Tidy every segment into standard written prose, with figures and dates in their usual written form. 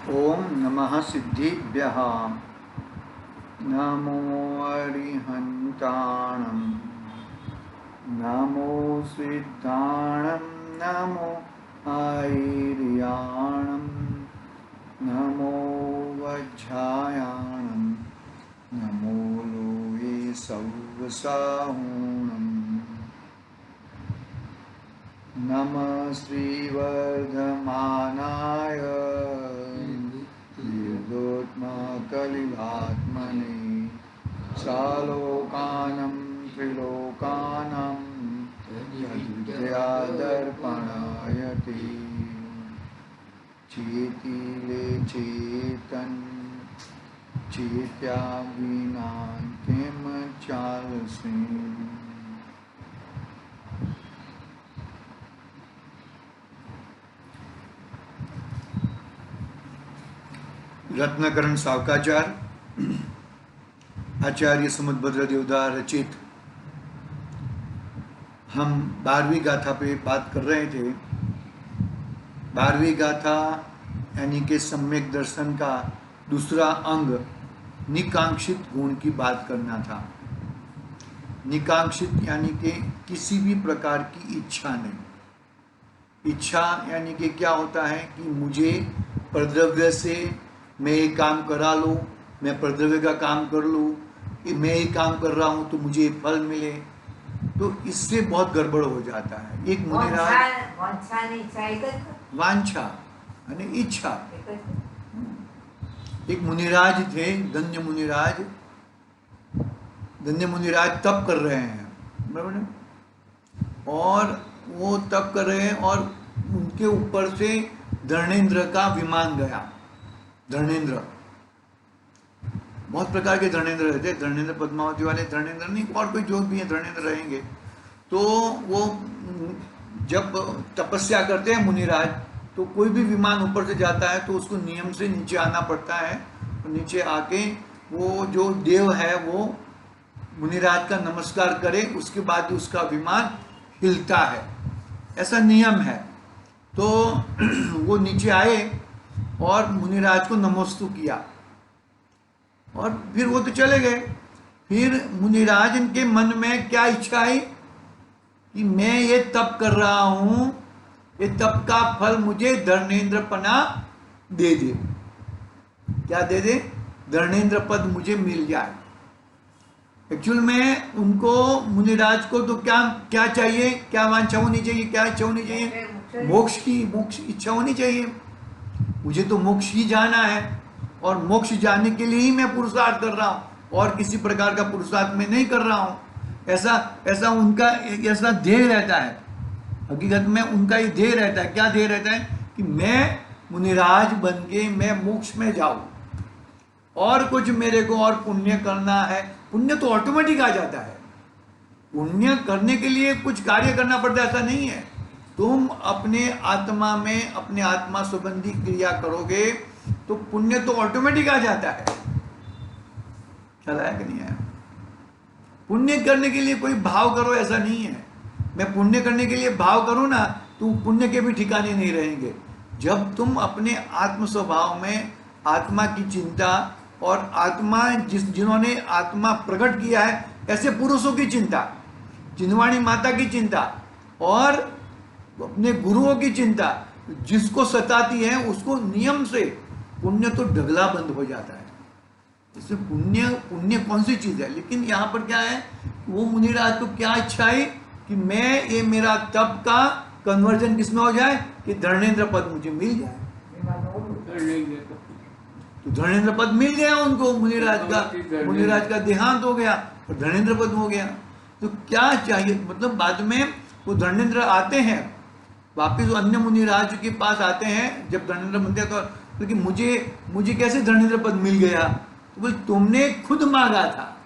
ओम नमः सिद्धिभ्यः। नमो अरिहन्ताणं, नमो सिद्धाणं, नमो ऐर्याणं, नमो वज्रायाणं, नमो लोये सौवसाहूणम्। नमः श्रीवर्धमानाय कलिलात्मने सालोकानं त्रिलोकानां यदुदयादर्पणायते। चेतिले चेतन चेत्या विना किम चालसे। रत्नाकरण सावकाचार आचार्य समुद्भद्र देवदार रचित हम 12वीं गाथा पे बात कर रहे थे। 12वीं गाथा यानी कि सम्यक दर्शन का दूसरा अंग निकांक्षित गुण की बात करना था। निकांक्षित यानी कि किसी भी प्रकार की इच्छा नहीं। इच्छा यानी कि क्या होता है कि मुझे प्रद्रव्य से मैं ये काम करा लूँ, मैं प्रद्रव्य का काम कर लूँ, मैं ये काम कर रहा हूँ तो मुझे फल मिले, तो इससे बहुत गड़बड़ हो जाता है। एक मुनिराज वांछा यानी इच्छा। एक मुनिराज थे, धन्य मुनिराज तप कर रहे हैं, बराबर ना? और वो तप कर रहे हैं और उनके ऊपर से धर्णेंद्र का विमान गया। धर्णेंद्र, बहुत प्रकार के धर्णेंद्र रहते, धर्णेंद्र पद्मावती वाले धर्णेंद्र नहीं, और कोई जो भी है धर्णेंद्र रहेंगे। तो वो जब तपस्या करते हैं मुनिराज, तो कोई भी विमान ऊपर से जाता है तो उसको नियम से नीचे आना पड़ता है, और नीचे आके वो जो देव है वो मुनिराज का नमस्कार करे, उसके बाद उसका विमान हिलता है, ऐसा नियम है। तो वो नीचे आए और मुनिराज को नमोस्तु किया और फिर वो तो चले गए। फिर मुनिराज के मन में क्या इच्छा आई कि मैं ये तप कर रहा हूं, ये तप का फल मुझे धर्णेंद्र पना दे दे। क्या दे दे? धर्णेंद्र पद मुझे मिल जाए। एक्चुअल में उनको मुनिराज को तो क्या क्या चाहिए, क्या वांछा होनी चाहिए, क्या इच्छा होनी चाहिए? मोक्ष की, मोक्ष इच्छा होनी चाहिए। मुझे तो मोक्ष ही जाना है और मोक्ष जाने के लिए ही मैं पुरुषार्थ कर रहा हूँ, और किसी प्रकार का पुरुषार्थ मैं नहीं कर रहा हूँ। ऐसा उनका ऐसा ध्येय रहता है। हकीकत में उनका ये ध्येय रहता है। क्या ध्येय रहता है? कि मैं मुनिराज बन के मैं मोक्ष में जाऊं, और कुछ मेरे को और पुण्य करना है। पुण्य तो ऑटोमेटिक आ जाता है। पुण्य करने के लिए कुछ कार्य करना पड़ता है, ऐसा नहीं है। तुम अपने आत्मा में अपने आत्मा संबंधी क्रिया करोगे तो पुण्य तो ऑटोमेटिक आ जाता है। चला है कि नहीं आया? पुण्य करने के लिए कोई भाव करो ऐसा नहीं है। मैं पुण्य करने के लिए भाव करूं ना, तो पुण्य के भी ठिकाने नहीं रहेंगे। जब तुम अपने आत्म स्वभाव में आत्मा की चिंता और आत्मा जिन्होंने आत्मा प्रकट किया है ऐसे पुरुषों की चिंता, चिन्हवाणी माता की चिंता और अपने गुरुओं की चिंता जिसको सताती है, उसको नियम से पुण्य तो ढगला बंद हो जाता है। इससे पुण्य कौन सी चीज है? लेकिन यहाँ पर क्या है, वो मुनिराज को क्या इच्छा है कि मैं ये मेरा तप का कन्वर्जन किसमें हो जाए कि धर्णेंद्र पद मुझे मिल जाए। तो धर्णेंद्र पद मिल गया उनको, मुनिराज का देहांत हो गया और धर्णेंद्र पद हो गया। तो क्या चाहिए, मतलब बाद में वो धर्णेंद्र आते हैं वापिस, वो अन्य मुनिराज के पास आते हैं जब धर्णेंद्र बनते हैं। तो क्योंकि मुझे कैसे धर्णेंद्र पद मिल गया? तो बोले तुमने खुद मांगा था,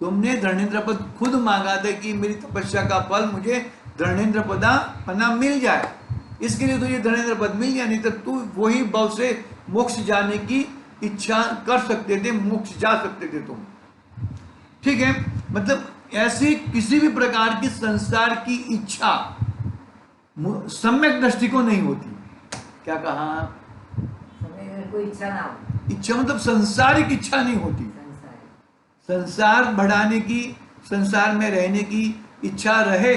तुमने धर्णेंद्र पद खुद मांगा था कि मेरी तपस्या का फल मुझे धर्णेंद्र पना मिल जाए, इसके लिए तुझे धर्णेंद्र पद मिल गया। नहीं तो तू वही बल से मोक्ष जाने की इच्छा कर सकते थे, मोक्ष जा सकते थे तुम। ठीक है, मतलब ऐसी किसी भी प्रकार की संसार की इच्छा सम्यक दृष्टि को नहीं होती। क्या कहा? कोई इच्छा ना हो। इच्छा मतलब संसारिक इच्छा नहीं होती, संसार बढ़ाने की, संसार में रहने की इच्छा रहे,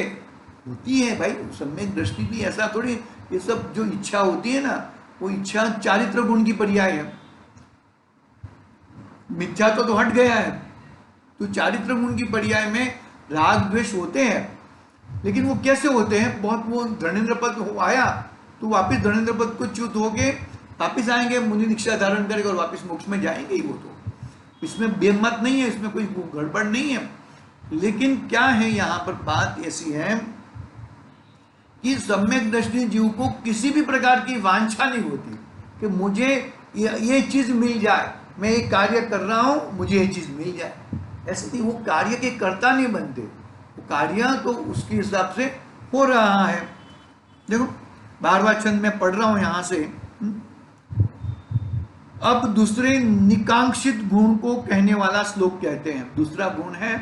होती है भाई। सम्यक दृष्टि भी ऐसा थोड़ी, ये सब जो इच्छा होती है ना, वो इच्छा चारित्र गुण की पर्याय है। मिथ्या तो हट गया है, तो चारित्र गुण की पर्याय में राग द्वेष होते हैं, लेकिन वो कैसे होते हैं? बहुत वो धर्मेंद्र पद आया तो वापिस धर्मेंद्र पद को च्युत होके वापिस आएंगे, मुनि दीक्षा धारण करेंगे और वापिस मोक्ष में जाएंगे ही वो। तो इसमें बेमत नहीं है, इसमें कोई गड़बड़ नहीं है। लेकिन क्या है यहाँ पर बात ऐसी है कि सम्यक दृष्टि जीव को किसी भी प्रकार की वांछा नहीं होती कि मुझे ये चीज मिल जाए, मैं एक कार्य कर रहा हूं मुझे ये चीज मिल जाए, ऐसे नहीं। वो कार्य के कर्ता नहीं बनते, वो कार्य तो उसके हिसाब से हो रहा है। देखो 12वां छंद में पढ़ रहा हूं यहां से। अब दूसरे निकांक्षित गुण को कहने वाला श्लोक कहते हैं। दूसरा गुण है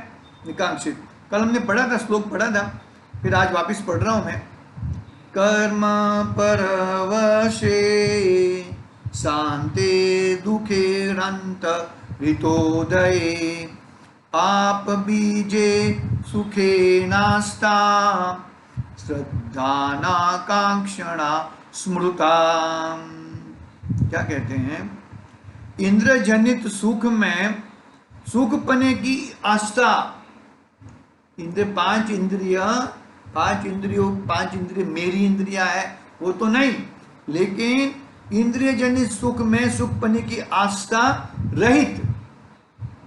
निकांक्षित। कल हमने पढ़ा था, श्लोक पढ़ा था, फिर आज वापिस पढ़ रहा हूं मैं। कर्म परवशे शांते दुखेरंत ऋतोदये पाप बीजे सुखे नास्ता श्रद्धानाकांक्षणा स्मृता। क्या कहते हैं? इंद्रजनित सुख में सुख पने की आस्था, इंद्र पांच इंद्रिय मेरी इंद्रिया है वो तो नहीं, लेकिन इंद्रिय जनित सुख में सुख पने की आस्था रहित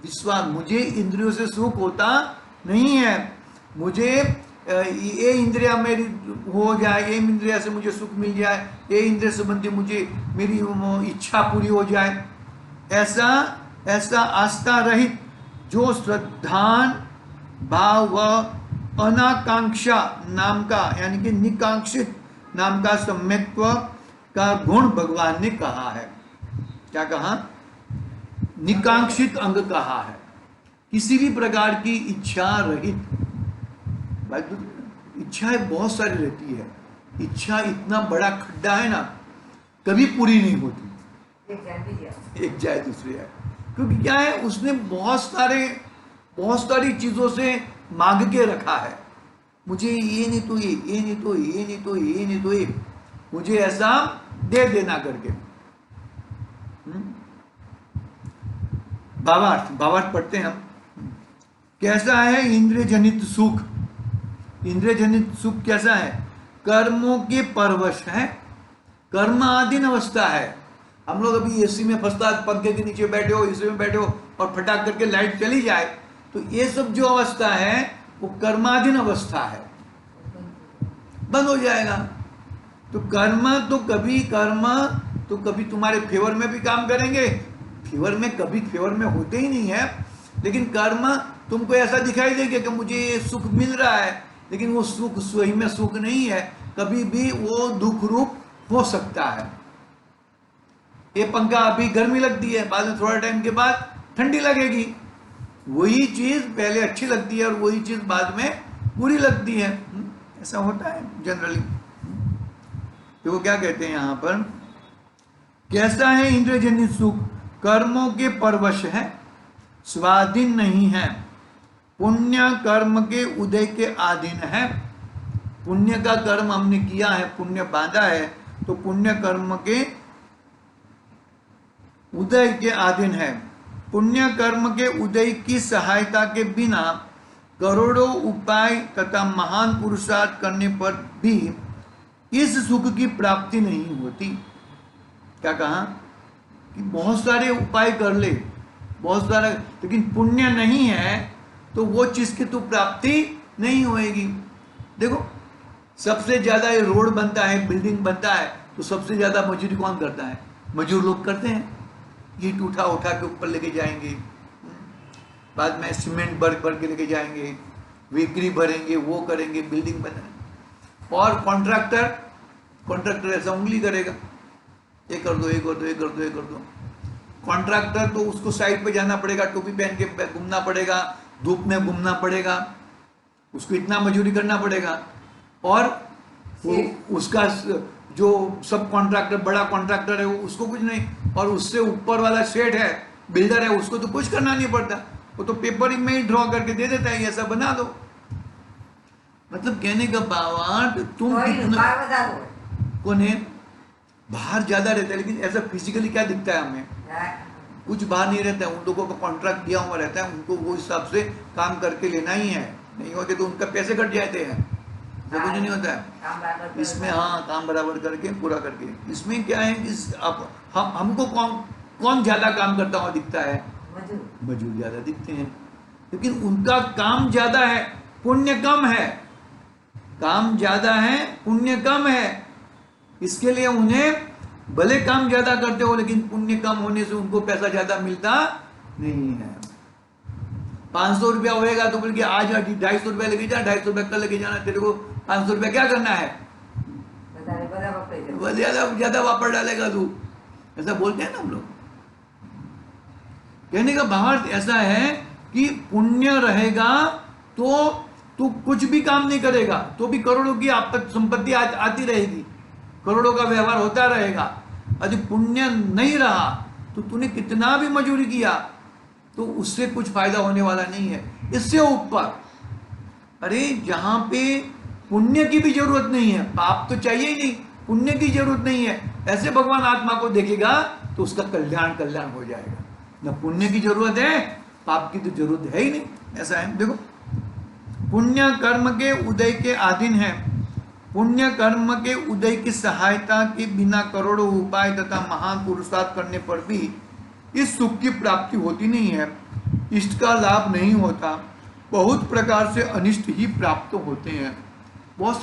विश्वास, मुझे इंद्रियों से सुख होता नहीं है, मुझे ये इंद्रिया मेरी हो जाए, ये इंद्रिया से मुझे सुख मिल जाए, ये इंद्रिय संबंधी मुझे मेरी इच्छा पूरी हो जाए, ऐसा आस्था रहित जो श्रद्धान भाव व अनाकांक्षा नाम का, यानी कि निकांक्षित नाम का सम्यक्त्व का गुण भगवान ने कहा है। क्या कहा? निकांक्षित अंग कहा है। किसी भी प्रकार की इच्छा रहित। इच्छाएं बहुत सारी रहती है, इच्छा इतना बड़ा खड्डा है ना, कभी पूरी नहीं होती, एक जाए दूसरी है। क्योंकि क्या है, उसने बहुत सारी चीजों से मांग के रखा है, मुझे ये नहीं तो ये नहीं तो ये नहीं तो ये नहीं तो ये, मुझे ऐसा दे देना करके। भावार्थ पढ़ते हैं हम। कैसा है इंद्रिय जनित सुख? इंद्रिय जनित सुख कैसा है? कर्मों के परवश है, कर्माधीन अवस्था है। हम लोग अभी एसी में फंसता, पंखे के नीचे बैठे हो, एसी में बैठे हो और फटाक करके लाइट चली जाए, तो ये सब जो अवस्था है वो कर्माधीन अवस्था है, बंद हो जाएगा। तो कर्म तो कभी तुम्हारे फेवर में भी काम करेंगे, कभी फेवर में होते ही नहीं है, लेकिन कर्म तुमको ऐसा दिखाई देगा कि मुझे ये सुख मिल रहा है, लेकिन वो सुख सही में सुख नहीं है, कभी भी वो दुख रूप हो सकता है। ये पंखा अभी गर्मी लगती है, बाद में थोड़ा टाइम के बाद ठंडी लगेगी, वही चीज पहले अच्छी लगती है और वही चीज बाद में बुरी लगती है। ऐसा होता है जनरली। तो वो क्या कहते हैं यहां पर? कैसा है इंद्रियजनित सुख? कर्मों के परवश है, स्वाधीन नहीं है, पुण्य कर्म के उदय के अधीन है। पुण्य का कर्म हमने किया है, पुण्य बांधा है, तो पुण्य कर्म के उदय के अधीन है। पुण्य कर्म के उदय की सहायता के बिना करोड़ों उपाय तथा महान पुरुषार्थ करने पर भी इस सुख की प्राप्ति नहीं होती। क्या कहा? कि बहुत सारे उपाय कर ले, बहुत सारा, लेकिन पुण्य नहीं है तो वो चीज की तो प्राप्ति नहीं होएगी। देखो सबसे ज्यादा ये रोड बनता है, बिल्डिंग बनता है, तो सबसे ज्यादा मजदूरी कौन करता है? मजदूर लोग करते हैं। ईंट उठा के ऊपर लेके जाएंगे, बाद में सीमेंट भर के लेके जाएंगे, वेकरी भरेंगे, वो करेंगे, बिल्डिंग बनाएंगे। और कॉन्ट्रैक्टर ऐसा उंगली करेगा, ये कर दो, ये कर दो, ये कर दो, ये कर दो। कॉन्ट्रैक्टर तो उसको साइड पे जाना पड़ेगा, टोपी पहन के घूमना पड़ेगा, धूप में घूमना पड़ेगा, उसको इतना मजदूरी करना पड़ेगा, और वो उसका जो सब कॉन्ट्रैक्टर, बड़ा कॉन्ट्रैक्टर है, उसको कुछ नहीं, और उससे ऊपर वाला शेड है, बिल्डर है, उसको तो कुछ करना नहीं पड़ता, वो तो पेपर में ही ड्रॉ करके दे देता है, ऐसा बना दो। मतलब कहने का भावार्थ, तुम कितना कौन है, बाहर ज्यादा रहता है, लेकिन ऐसा फिजिकली क्या दिखता है हमें, कुछ बाहर नहीं रहता है। उन लोगों का कॉन्ट्रैक्ट दिया हुआ रहता है, उनको वो हिसाब से काम करके लेना ही है, नहीं होते तो उनका पैसे कट जाते हैं, तो कुछ नहीं होता है इसमें। हाँ, काम बराबर करके पूरा करके। इसमें क्या है, इस आप हमको कौन ज्यादा काम करता हुआ दिखता है, मजदूर ज्यादा दिखते हैं, लेकिन उनका काम ज्यादा है, पुण्य कम है, काम ज्यादा है, पुण्य कम है। इसके लिए उन्हें भले काम ज्यादा करते हो, लेकिन पुण्य कम होने से उनको पैसा ज्यादा मिलता नहीं है। 500 रुपया होएगा तो बोल के आज 250 रुपया लेके जा, 250 रुपया कल लेके जाना, तेरे को 500 रुपया क्या करना है, ज्यादा वापस डालेगा तू, ऐसा बोलते हैं ना हम लोग। कहने का भाव ऐसा है कि पुण्य रहेगा तो तू कुछ भी काम नहीं करेगा तो भी करोड़ों की संपत्ति आती रहेगी, करोड़ों का व्यवहार होता रहेगा। यदि पुण्य नहीं रहा तो तूने कितना भी मजूरी किया तो उससे कुछ फायदा होने वाला नहीं है। इससे ऊपर, अरे जहां पे पुण्य की भी जरूरत नहीं है, पाप तो चाहिए ही नहीं, पुण्य की जरूरत नहीं है, ऐसे भगवान आत्मा को देखेगा तो उसका कल्याण हो जाएगा। न पुण्य की जरूरत है, पाप की तो जरूरत है ही नहीं। ऐसा है, देखो, पुण्य कर्म के उदय के अधीन है। पुण्य कर्म के उदय की सहायता के बिना करोड़ों उपाय तथा महान पुरुषार्थ करने पर भी इस सुख की प्राप्ति होती नहीं है, इष्ट का लाभ नहीं होता, बहुत प्रकार से अनिष्ट ही प्राप्त होते हैं। बहुत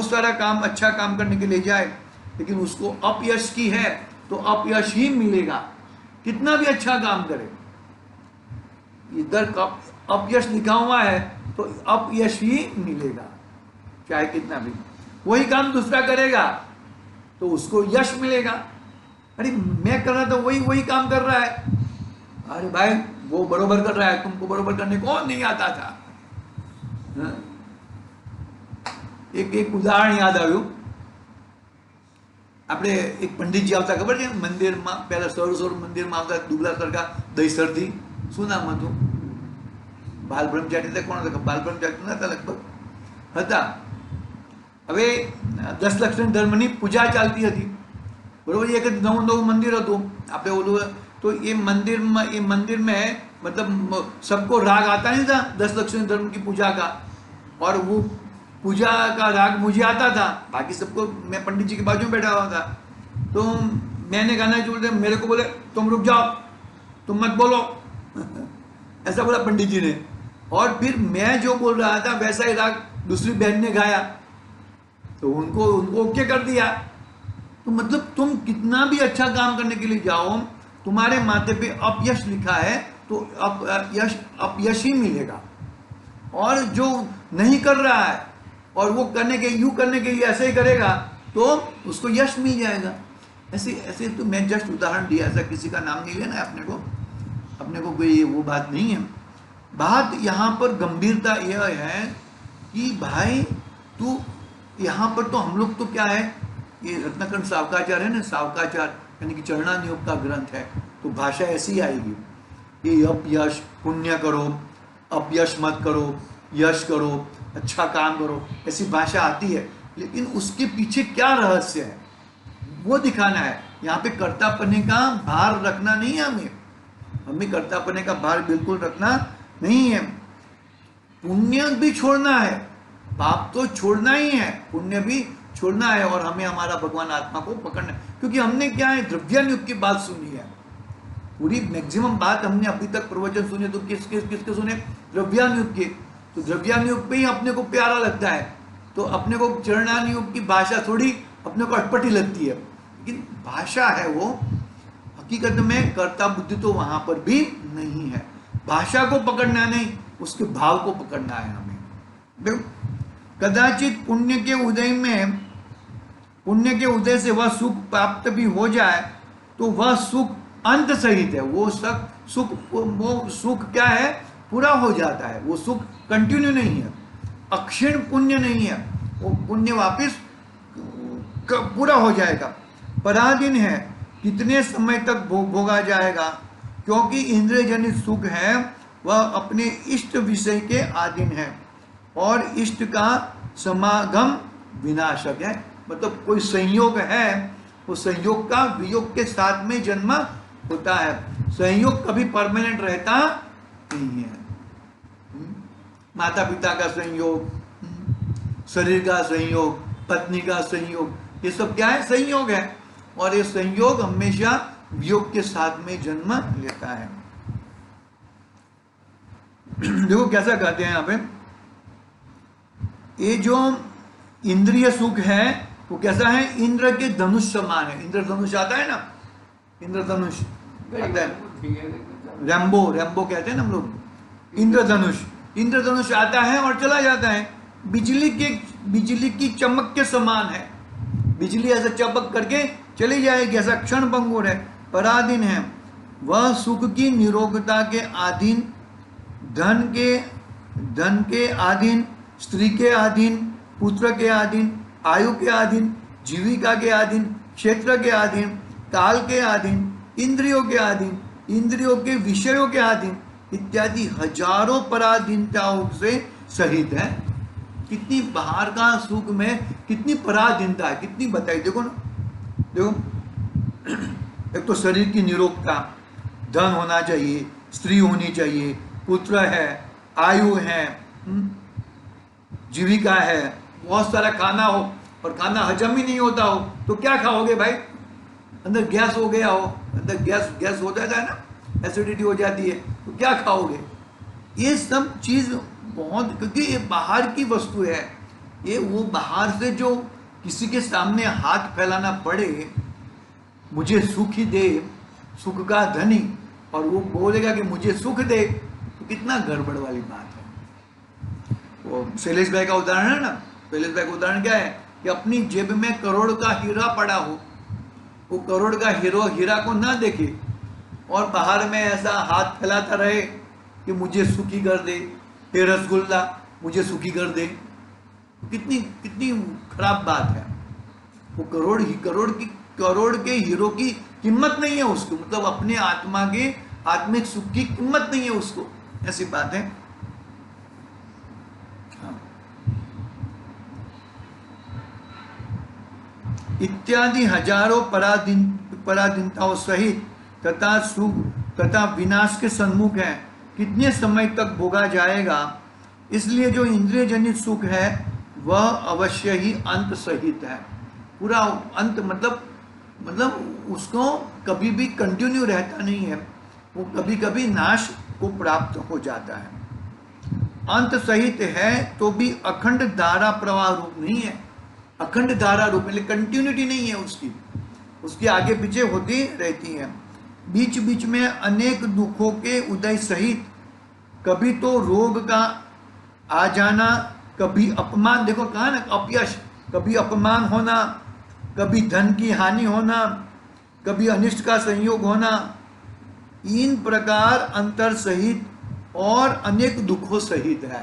सारा काम, अच्छा काम करने के लिए जाए, लेकिन उसको अपयश की है तो अपयश ही मिलेगा, कितना भी अच्छा काम करे। इधर अपयश लिखा हुआ है तो अपयश ही मिलेगा, चाहे कितना भी। वही काम दूसरा करेगा तो उसको यश मिलेगा। अरे मैं कर रहा था, वही काम कर रहा है, अरे भाई वो बरोबर कर रहा है, तुमको बरोबर करने को नहीं आता था। एक उदाहरण याद આવ્યું, આપણે એક પંડિતજી આવતા, ખબર છે, મંદિરમાં પહેલા સરોસર મંદિરમાં આવતા, દુબળા સરખા દહીસરથી, શું નામ હતું, બાલ બ્રહ્મચારી હતા, કોણ હતા, બાલ બ્રહ્મચારી નતા લગભગ હતા। હવે 10 લક્ષણ ધર્મની પૂજા ચાલતી હતી, બરોબર, એક નવું મંદિર હતું આપણે ઓલું, तो ये मंदिर में मतलब सबको राग आता नहीं था 10 लक्षण धर्म की पूजा का, और वो पूजा का राग मुझे आता था, बाकी सबको, मैं पंडित जी के बाजू में बैठा हुआ था, तो मैंने गाना बोलते, मेरे को बोले तुम रुक जाओ, तुम मत बोलो ऐसा बोला पंडित जी ने, और फिर मैं जो बोल रहा था वैसा ही राग दूसरी बहन ने गाया तो उनको ओके कर दिया। तो मतलब तुम कितना भी अच्छा काम करने के लिए जाओ, तुम्हारे माथे पे अपयश लिखा है तो अपयश ही मिलेगा, और जो नहीं कर रहा है और वो करने के लिए ऐसे ही करेगा तो उसको यश मिल जाएगा। ऐसे तो मैं जस्ट उदाहरण दिया, ऐसा किसी का नाम नहीं लेना है अपने को कोई वो बात नहीं है। बात यहाँ पर गंभीरता यह है कि भाई तू यहाँ पर, तो हम लोग तो क्या है, ये रत्नाकरण सावकाचार है ना, सावकाचार यानी कि चरणानुयोग का ग्रंथ है, तो भाषा ऐसी आएगी कि अपयश, पुण्य करो, अपयश मत करो, यश करो, अच्छा काम करो, ऐसी भाषा आती है, लेकिन उसके पीछे क्या रहस्य है वो दिखाना है। यहाँ पे कर्तापने का भार रखना नहीं है, हमें कर्तापने का भार बिल्कुल रखना नहीं है। पुण्य भी छोड़ना है, पाप तो छोड़ना ही है, पुण्य भी छोड़ना है, और हमें हमारा भगवान आत्मा को पकड़ना है। क्योंकि हमने क्या है, द्रव्यानुयोग की बात सुनी है, पूरी मैक्सिमम बात हमने अभी तक प्रवचन सुने तो किसके सुने, द्रव्यानुयोग के। तो द्रव्यानुयोग पे ही अपने को प्यारा लगता है, तो अपने को चरणानुयोग की भाषा थोड़ी अपने को अटपटी लगती है, लेकिन भाषा है वो, हकीकत में कर्ता बुद्धि तो वहां पर भी नहीं है। भाषा को पकड़ना नहीं, उसके भाव को पकड़ना है हमें। कदाचित पुण्य के उदय से वह सुख प्राप्त भी हो जाए तो वह सुख अंत सहित है, वो सुख क्या है, पूरा हो जाता है, वो सुख कंटिन्यू नहीं है, अक्षीण पुण्य नहीं है, वो पुण्य वापिस पूरा हो जाएगा। पराधीन है, कितने समय तक भोगा जाएगा, क्योंकि इंद्रिय जनित सुख है वह अपने इष्ट विषय के अधीन है और इष्ट का समागम विनाशक है। मतलब कोई संयोग है, वो संयोग का वियोग के साथ में जन्म होता है। संयोग कभी परमानेंट रहता नहीं है। माता पिता का संयोग, शरीर का संयोग, पत्नी का संयोग, ये सब क्या है? संयोग है। और ये संयोग हमेशा वियोग के साथ में जन्म लेता है। देखो कैसा कहते हैं यहाँ पे, ये जो इंद्रिय सुख है वो कैसा है? इंद्र के धनुष समान है। इंद्र धनुष आता है ना, इंद्र धनुष आता है, रैम्बो, रैम्बो कहते हैं ना हम लोग। इंद्रधनुष, इंद्रधनुष आता है और चला जाता है। बिजली की चमक के समान है। बिजली ऐसा चमक करके चली जाएगी, ऐसा क्षण भंगुर है। पराधीन है, वह सुख की निरोगता के अधीन, धन के अधीन, स्त्री के अधीन, पुत्र के अधीन, आयु के अधीन, जीविका के अधीन, क्षेत्र के अधीन, काल के अधीन, इंद्रियों के अधीन, इंद्रियों के विषयों के अधीन इत्यादि हजारों पराधीनताओं से सहित है। कितनी बाहर का सुख में कितनी पराधीनता है, कितनी बताई। देखो ना, देखो, एक तो शरीर की निरोगता, धन होना चाहिए, स्त्री होनी चाहिए, पुत्र है, आयु है, जीविका है, बहुत सारा खाना हो और खाना हजम ही नहीं होता हो तो क्या खाओगे भाई? अंदर गैस हो गया हो, अंदर गैस हो जाता है ना, एसिडिटी हो जाती है, तो क्या खाओगे? ये सब चीज बहुत, क्योंकि ये बाहर की वस्तु है। ये वो बाहर से जो किसी के सामने हाथ फैलाना पड़े, मुझे सुख ही दे, सुख का धनी, और वो बोलेगा कि मुझे सुख दे, तो कितना गड़बड़ वाली बात है। वो शैलेश भाई का उदाहरण है ना, शैलेश भाई का उदाहरण क्या है कि अपनी जेब में करोड़ का हीरा पड़ा हो, वो करोड़ का हीरा को ना देखे और बाहर में ऐसा हाथ फैलाता रहे कि मुझे सुखी कर दे, हे रसगुल्ला मुझे सुखी कर दे, कितनी कितनी खराब बात है। वो करोड़ के हीरो की कीमत नहीं है उसको, मतलब अपने आत्मा के आत्मिक सुख की कीमत नहीं है उसको, ऐसी बात है। इत्यादि हजारों पराधीनताओं सहित तथा सुख तथा विनाश के सन्मुख है, कितने समय तक भोगा जाएगा। इसलिए जो इंद्रिय जनित सुख है वह अवश्य ही अंत सहित है। पूरा अंत मतलब उसको कभी भी कंटिन्यू रहता नहीं है, वो कभी कभी नाश को प्राप्त हो जाता है। अंत सहित है तो भी अखंड धारा प्रवाह रूप नहीं है। अखंड धारा रूप में कंटिन्यूटी नहीं है उसकी आगे पीछे होती रहती है। बीच बीच में अनेक दुखों के उदय सहित, कभी तो रोग का आ जाना, कभी अपमान, देखो कहा ना, अपयश, कभी अपमान होना, कभी धन की हानि होना, कभी अनिष्ट का संयोग होना, इन प्रकार अंतर सहित और अनेक दुखों सहित है।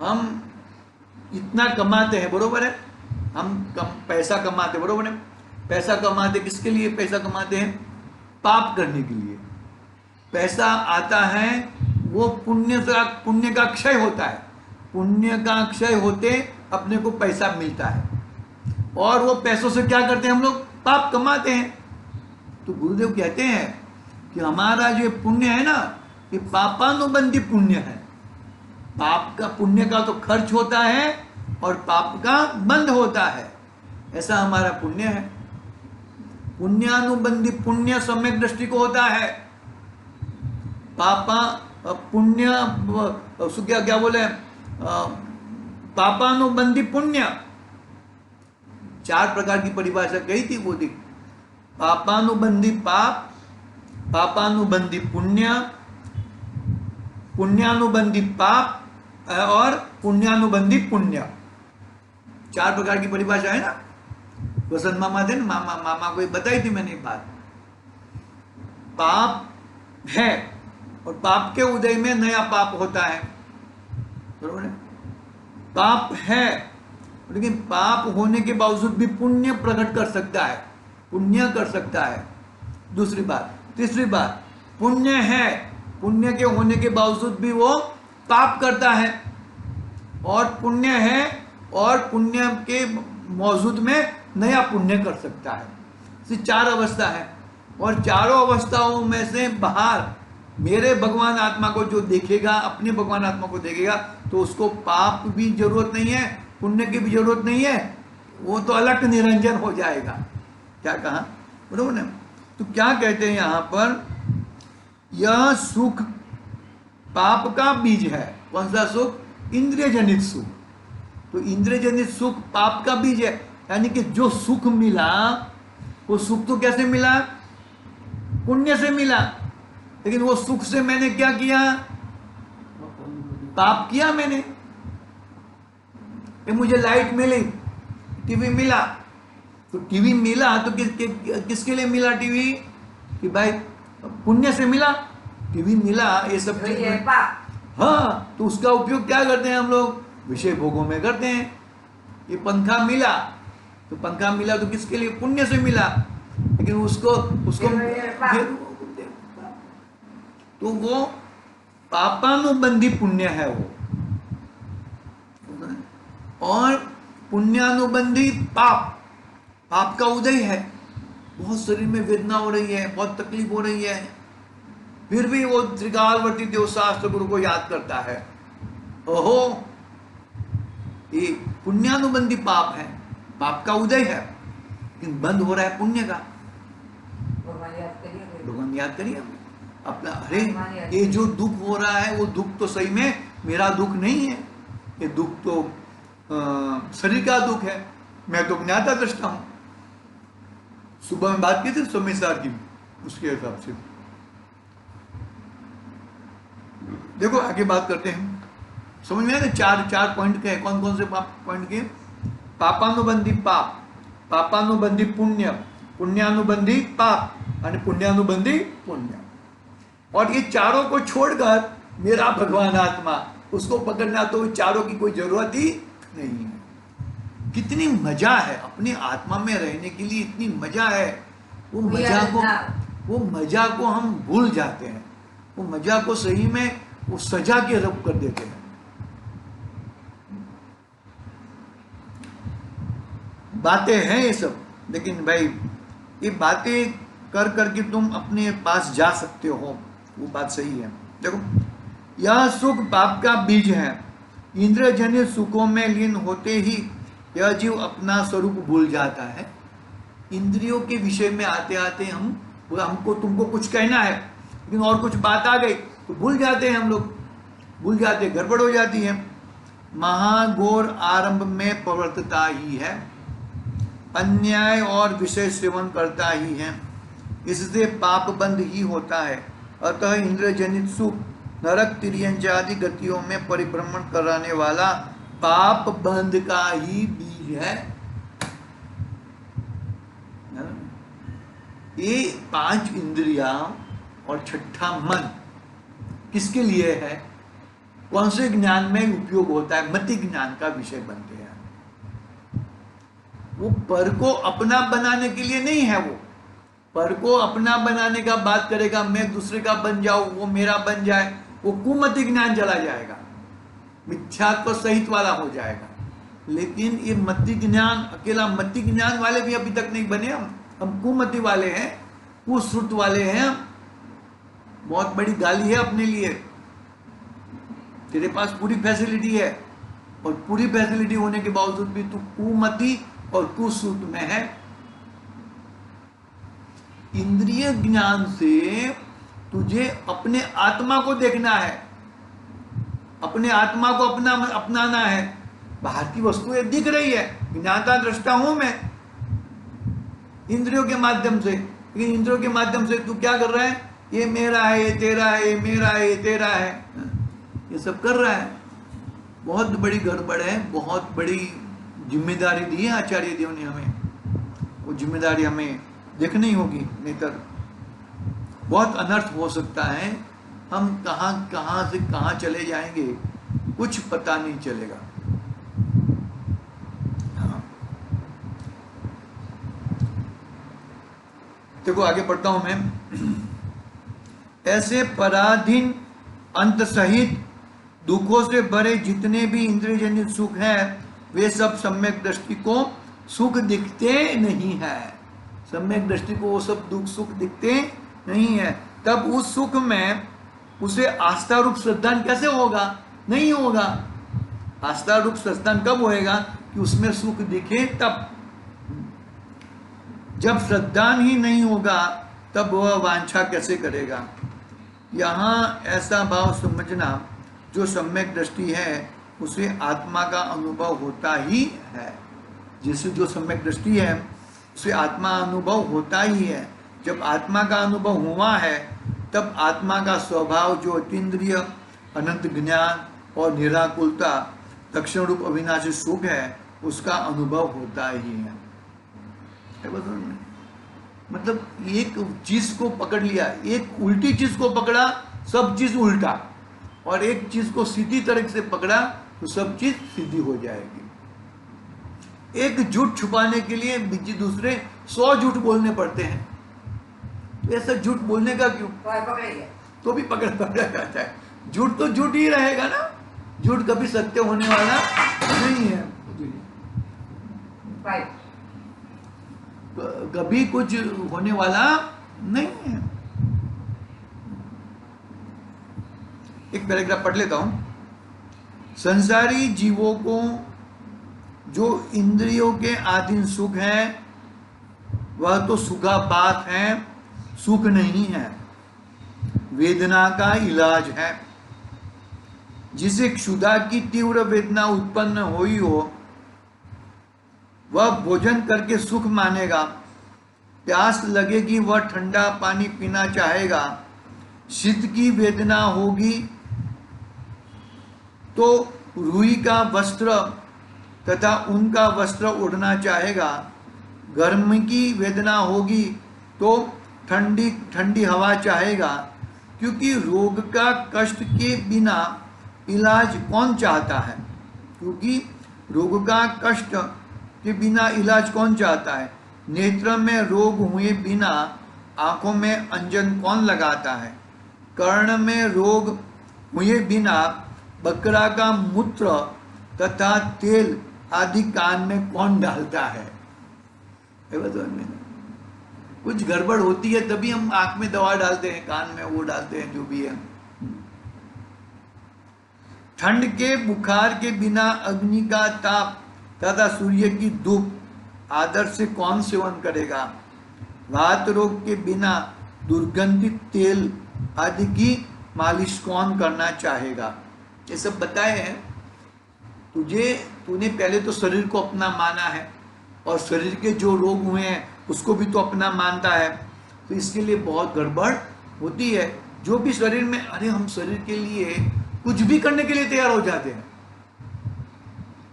हम इतना कमाते हैं, बरोबर है, हम पैसा कमाते, बरोबर है, पैसा कमाते किसके लिए? पैसा कमाते हैं पाप करने के लिए। पैसा आता है वो पुण्य का क्षय होता है, पुण्य का क्षय होते अपने को पैसा मिलता है, और वो पैसों से क्या करते हैं हम लोग? पाप कमाते हैं। तो गुरुदेव कहते हैं कि हमारा जो पुण्य है ना, ये पापानुबंधी पुण्य है। पाप का, पुण्य का तो खर्च होता है और पाप का बंध होता है, ऐसा हमारा पुण्य है। पुण्यानुबंधी पुण्य सम्यक दृष्टि को होता है, पापा पुण्य क्या बोले, पापानुबंधी पुण्य, 4 प्रकार की परिभाषा कही थी वो देख, पापानुबंधी पाप, पापानुबंधी पुण्य, पुण्यानुबंधी पाप और पुण्यानुबंधी पुण्य, 4 प्रकार की परिभाषा है ना। वसंत मामा थे ना, मामा को बताई थी मैंने बात। पाप है और पाप के उदय में नया पाप होता है, बरोबर है। पाप है लेकिन पाप होने के बावजूद भी पुण्य प्रकट कर सकता है, पुण्य कर सकता है। दूसरी बात, तीसरी बात, पुण्य है, पुण्य के होने के बावजूद भी वो पाप करता है, और पुण्य है और पुण्य के मौजूद में नया पुण्य कर सकता है। सिर्फ 4 अवस्था है, और चारों अवस्थाओं में से बाहर मेरे भगवान आत्मा को जो देखेगा, अपने भगवान आत्मा को देखेगा, तो उसको पाप भी जरूरत नहीं है, पुण्य की भी जरूरत नहीं है, वो तो अलग निरंजन हो जाएगा। क्या कहा, बरोबर ना? तो क्या कहते हैं यहां पर, यह सुख पाप का बीज है। कौन सा सुख? इंद्रिय जनित सुख। तो इंद्रिय जनित सुख पाप का बीज है, यानी कि जो सुख मिला वो सुख तो कैसे मिला? पुण्य से मिला। लेकिन वो सुख से मैंने क्या किया? पाप किया मैंने। कि मुझे लाइट मिली, टीवी मिला, तो टीवी मिला तो किसके लिए मिला टीवी? कि भाई पुण्य से मिला, टीवी मिला, ये सब चीज। हाँ, तो उसका उपयोग क्या करते हैं हम लोग? विषय भोगों में करते हैं। ये पंखा मिला, तो पंखा मिला तो किसके लिए? पुण्य से मिला। लेकिन उसको तो वो पापानुबंधी पुण्य है वो, और पुण्यानुबंधी पाप, पाप का उदय है। बहुत शरीर में वेदना हो रही है, बहुत तकलीफ हो रही है, फिर भी वो त्रिकालवर्ती देव शास्त्र गुरु को याद करता है। ओहो, ये पुण्यानुबंधी पाप है, पाप का उदय है, लेकिन बंद हो रहा है पुण्य का। भगवान याद करिए अपना। अरे ये जो दुख हो रहा है, वो दुख तो सही में मेरा दुख नहीं है, ये दुख तो शरीर का दुख है, मैं तो ज्ञाता दृष्टा हूं। सुबह में बात की थी स्वामी साहब की, उसके हिसाब से देखो आगे बात करते हैं। समझ में आया ना? चार पॉइंट के हैं। कौन कौन से पॉइंट के? पापानुबंधी पाप, पापानुबंधी पुण्य, पुण्यानुबंधी पाप और पुण्यानुबंधी पुण्य। और ये चारों को छोड़कर मेरा भगवान आत्मा, उसको पकड़ना तो चारों की कोई जरूरत ही नहीं है। कितनी मजा है अपनी आत्मा में रहने के लिए, इतनी मजा है। वो मजा को हम भूल जाते हैं। वो मजा को सही में वो सजा के रूप कर देते हैं। बातें हैं ये सब, लेकिन भाई ये बातें कर करके तुम अपने पास जा सकते हो, वो बात सही है। देखो, यह सुख पाप का बीज है। इंद्रियजन्य सुखों में लीन होते ही यह जीव अपना स्वरूप भूल जाता है। इंद्रियों के विषय में आते आते हमको तुमको कुछ कहना है, लेकिन और कुछ बात आ गई तो भूल जाते हैं, हम लोग भूल जाते, गड़बड़ हो जाती है। महाघोर आरंभ में प्रवर्तता ही है, अन्याय और विषय सेवन करता ही है, इससे पाप बंद ही होता है। अतः इंद्रजनित सुख नरक तिर्यंच आदि गतियों में परिभ्रमण कराने वाला पाप बंध का ही बीज है। ये 5 इंद्रियां और छठा मन किसके लिए है? कौन से ज्ञान में उपयोग होता है? मति ज्ञान का विषय बनते हैं। वो पर को अपना बनाने के लिए नहीं है। वो पर को अपना बनाने का बात करेगा, मैं दूसरे का बन जाऊं, वो मेरा बन जाए, वो कुमति ज्ञान चला जाएगा, मिथ्यात्व सहित वाला हो जाएगा। लेकिन ये मति ज्ञान, अकेला मति ज्ञान वाले भी अभी तक नहीं बने। हम कुमति वाले हैं, कुश्रुत वाले हैं। बहुत बड़ी गाली है अपने लिए। तेरे पास पूरी फैसिलिटी है, और पूरी फैसिलिटी होने के बावजूद भी तू कुमति और कुश्रुत में है। इंद्रिय ज्ञान से तुझे अपने आत्मा को देखना है, अपने आत्मा को अपनाना है। बाहर की वस्तुएं दिख रही है, ज्ञाता दृष्टा हूं मैं इंद्रियों के माध्यम से, लेकिन इंद्रियों के माध्यम से तू क्या कर रहा है? ये मेरा है, ये तेरा है, ये मेरा है, ये तेरा है, ये सब कर रहा है। बहुत बड़ी गड़बड़ है, बहुत बड़ी जिम्मेदारी दी है आचार्य देव ने हमें। वो जिम्मेदारी हमें देखनी होगी, नहीं तो बहुत अनर्थ हो सकता है। हम कहां से कहां चले जाएंगे, कुछ पता नहीं चलेगा। देखो आगे पढ़ता हूं मैं। ऐसे पराधीन अंत सहित दुखों से भरे जितने भी इंद्रियजनित सुख हैं वे सब सम्यक दृष्टि को सुख दिखते नहीं है। सम्यक दृष्टि को वो सब दुख सुख दिखते नहीं है। तब उस सुख में उसे आस्था रूप श्रद्धान कैसे होगा? नहीं होगा। आस्था रूप श्रद्धान कब होएगा? कि उसमें सुख दिखे तब। जब श्रद्धान ही नहीं होगा तब वह वांछा कैसे करेगा? यहाँ ऐसा भाव समझना, जो सम्यक दृष्टि है उसे आत्मा का अनुभव होता ही है। जिसे जो सम्यक दृष्टि है उसे आत्मा अनुभव होता ही है। जब आत्मा का अनुभव हुआ है तब आत्मा का स्वभाव जो अतीन्द्रिय अनंत ज्ञान और निराकुलता तक्षण रूप अविनाशी सुख है उसका अनुभव होता ही है। मतलब एक चीज को पकड़ लिया, एक उल्टी चीज को पकड़ा सब चीज उल्टा, और एक चीज को सीधी तरह से पकड़ा तो सब चीज सीधी हो जाएगी। एक झूठ छुपाने के लिए दूसरे 100 झूठ बोलने पड़ते हैं। तो ऐसा झूठ बोलने का क्यों? तो भी पकड़ा जाता है। झूठ तो झूठ ही रहेगा ना, झूठ कभी सत्य होने वाला नहीं है। कभी कुछ होने वाला नहीं है। एक पैराग्राफ पढ़ लेता हूं। संसारी जीवों को जो इंद्रियों के अधीन सुख है वह तो सुखापात है, सुख नहीं है, वेदना का इलाज है। जिसे क्षुधा की तीव्र वेदना उत्पन्न हुई हो वह भोजन करके सुख मानेगा। प्यास लगेगी वह ठंडा पानी पीना चाहेगा। शीत की वेदना होगी तो रुई का वस्त्र तथा ऊन का वस्त्र ओढ़ना चाहेगा। गर्मी की वेदना होगी तो ठंडी ठंडी हवा चाहेगा। क्योंकि रोग का कष्ट के बिना इलाज कौन चाहता है? क्योंकि रोग का कष्ट के बिना इलाज कौन चाहता है? नेत्र में रोग हुए बिना आंखों में अंजन कौन लगाता है? कर्ण में रोग हुए बिना बकरा का मूत्र तथा तेल आदि कान में कौन डालता है? कुछ गड़बड़ होती है तभी हम आंख में दवा डालते हैं, कान में वो डालते हैं, जो भी है। ठंड के बुखार के बिना अग्नि का ताप तथा सूर्य की धूप आदर से कौन सेवन करेगा? वात रोग के बिना दुर्गंधित तेल आदि की मालिश कौन करना चाहेगा? ये सब बताए हैं। तूने पहले तो शरीर को अपना माना है और शरीर के जो रोग हुए हैं उसको भी तो अपना मानता है, तो इसके लिए बहुत गड़बड़ होती है। जो भी शरीर में, अरे हम शरीर के लिए कुछ भी करने के लिए तैयार हो जाते हैं,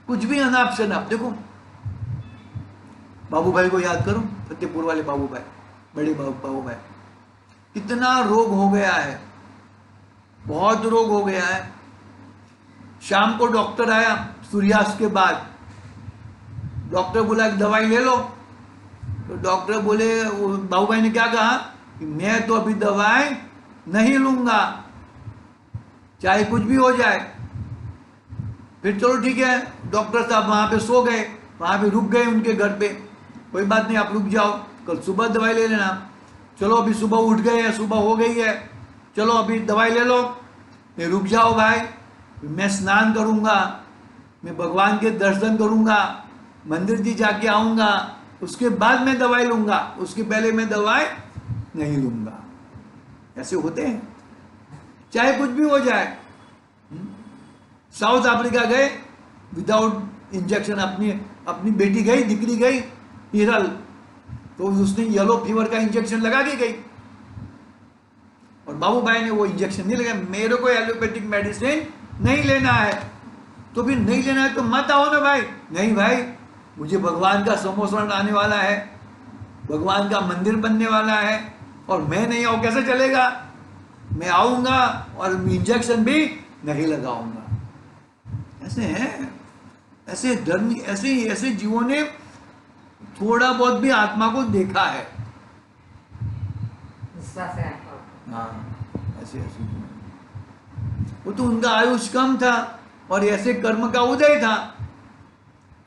कुछ भी अनाप शनाप। देखो बाबू भाई को याद करो, फतेहपुर वाले बाबू भाई, बड़े बाबू भाई, कितना रोग हो गया है, बहुत रोग हो गया है। शाम को डॉक्टर आया सूर्यास्त के बाद, डॉक्टर बोला दवाई ले लो, तो डॉक्टर बोले, बाबू भाई ने क्या कहा कि मैं तो अभी दवाई नहीं लूंगा, चाहे कुछ भी हो जाए। फिर चलो ठीक है, डॉक्टर साहब वहां पे सो गए, वहां पे रुक गए उनके घर पे, कोई बात नहीं आप रुक जाओ, कल सुबह दवाई ले लेना। चलो अभी सुबह उठ गए हैं, सुबह हो गई है, चलो अभी दवाई ले लो। मैं रुक जाओ भाई, मैं स्नान करूंगा, मैं भगवान के दर्शन करूंगा, मंदिर जी जाके आऊंगा, उसके बाद मैं दवाई लूंगा, उसके पहले मैं दवाई नहीं लूंगा। ऐसे होते हैं, चाहे कुछ भी हो जाए। साउथ अफ्रीका गए विदाउट इंजेक्शन, अपनी बेटी गई, दिकरी गई हिरल, तो उसने येलो फीवर का इंजेक्शन लगा के गई, और बाबू भाई ने वो इंजेक्शन नहीं लगाया। मेरे को एलोपैथिक मेडिसिन नहीं लेना है, तो फिर नहीं लेना है तो मत आओ ना भाई। नहीं भाई, मुझे भगवान का समोसरण आने वाला है, भगवान का मंदिर बनने वाला है, और मैं नहीं आऊं कैसे चलेगा? मैं आऊंगा और इंजेक्शन भी नहीं लगाऊंगा। ऐसे हैं, ऐसे धर्म, ऐसे जीवों ने थोड़ा बहुत भी आत्मा को देखा है, हाँ ऐसे ऐसे वो तो उनका आयुष कम था और ऐसे कर्म का उदय था,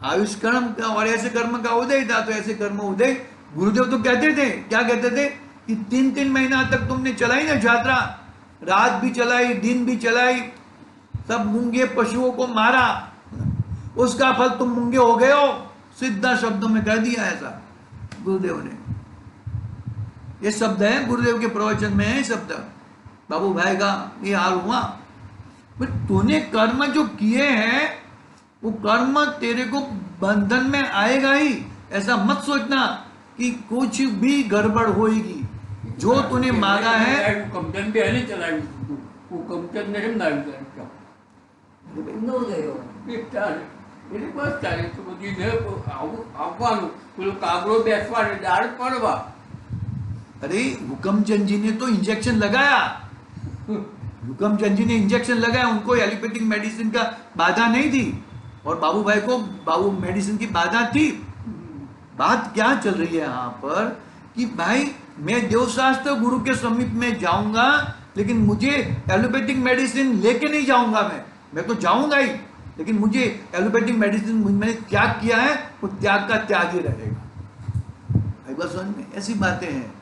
आयुष कर्म का और ऐसे कर्म का उदय था। तो ऐसे कर्म उदय गुरुदेव तो कहते थे, क्या कहते थे कि 3-3 महीना तक तुमने चलाई ना यात्रा, रात भी चलाई दिन भी चलाई, सब मूंगे पशुओं को मारा, उसका फल तुम मूंगे हो गए हो, सीधा शब्दों में कह दिया ऐसा गुरुदेव ने। ये शब्द है गुरुदेव के प्रवचन में है शब्द, बाबू भाई का ये हाल हुआ। तूने कर्म जो किए हैं वो कर्म तेरे को बंधन में आएगा ही, ऐसा मत सोचना कि कुछ भी गड़बड़ होगी। जो तूने मांगा है अरे हुकमचंद जी ने तो इंजेक्शन लगाया, हुकमचंद जी ने इंजेक्शन लगाया, उनको एलोपैथिक मेडिसिन का बाधा नहीं थी और बाबू भाई को बाबू मेडिसिन की बाधा थी। बात क्या चल रही है यहाँ पर कि भाई मैं देवशास्त्र गुरु के समीप में जाऊंगा, लेकिन मुझे एलोपैथिक मेडिसिन लेके नहीं जाऊंगा। मैं तो जाऊंगा ही, लेकिन मुझे एलोपैथिक मेडिसिन मैंने त्याग किया है, वो त्याग का त्याग ही रहेगा। बस समझ में ऐसी बातें हैं,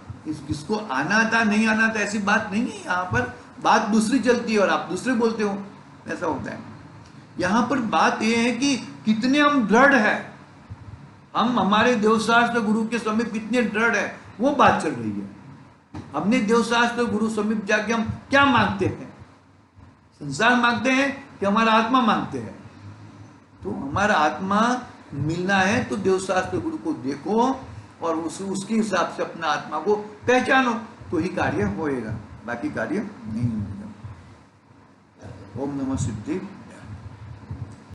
किसको आना था नहीं आना था ऐसी बात नहीं है। यहाँ पर बात दूसरी चलती है और आप दूसरे बोलते हो, ऐसा होता है। यहाँ पर बात यह है कि कितने हम दृढ़ है, हम हमारे देवशास्त्र गुरु के समीप कितने दृढ़ है, वो बात चल रही है। हमने देवशास्त्र गुरु समीप जाके हम क्या मांगते हैं, संसार मांगते हैं कि हमारा आत्मा मांगते हैं। तो हमारा आत्मा मिलना है तो देवशास्त्र गुरु को देखो और उसके हिसाब से अपना आत्मा को पहचानो, तो ही कार्य होएगा, बाकी कार्य नहीं होगा। ओम नमः सिद्धि।